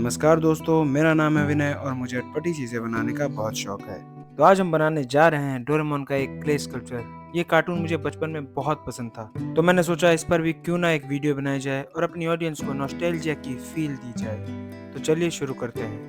नमस्कार दोस्तों, मेरा नाम है विनय और मुझे अटपटी चीज़ें बनाने का बहुत शौक है। तो आज हम बनाने जा रहे हैं डोरेमोन का एक क्ले स्कल्पचर। ये कार्टून मुझे बचपन में बहुत पसंद था, तो मैंने सोचा इस पर भी क्यों ना एक वीडियो बनाई जाए और अपनी ऑडियंस को नॉस्टैल्जिया की फील दी जाए। तो चलिए शुरू करते हैं।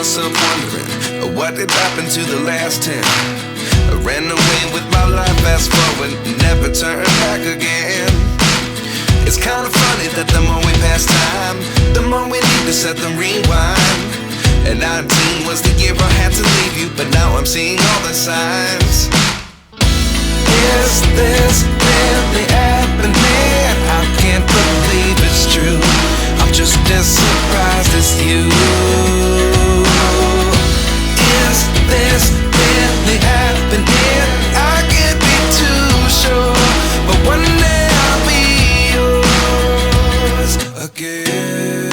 myself wondering, what did happen to the last 10? I ran away with my life, fast forward, never turn back again. It's kind of funny that the more we pass time, the more we need to set the rewind. And 19 was the year I had to leave you, but now I'm seeing all the signs. Is this really happening? I can't believe it's true. I'm just as surprised as you. Is this really happening? I can't be too sure, but one day I'll be yours again.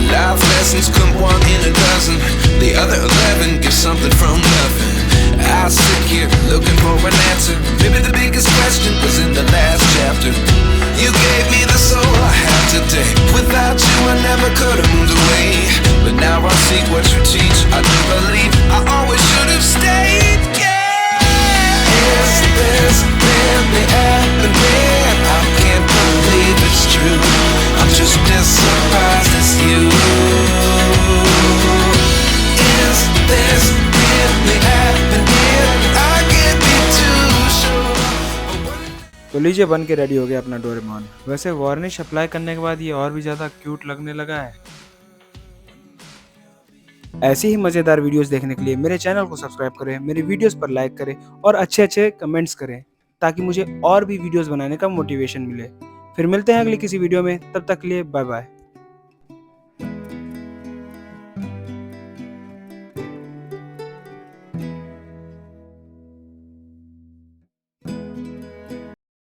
Life lessons come one in a dozen. The other 11 give something from nothing. I sit here looking for an answer. Maybe the biggest question was in the last chapter. You gave me the soul I have today. Without you I never could have moved away. But now I see what you teach. I do believe I always should have stayed. Yeah. Is this really happening? I can't believe it's true. I'm just as surprised as you. Is this really happening? I can't be too sure. तो लीजिए, बन के ready हो गया अपना Doraemon. वैसे varnish apply करने के बाद ये और भी ज़्यादा क्यूट लगने लगा है। ऐसी ही मज़ेदार वीडियोस देखने के लिए मेरे चैनल को सब्सक्राइब करें, मेरी वीडियोस पर लाइक करें और अच्छे-अच्छे कमेंट्स करें, ताकि मुझे और भी वीडियोस बनाने का मोटिवेशन मिले। फिर मिलते हैं अगली किसी वीडियो में, तब तक के लिए बाय बाय।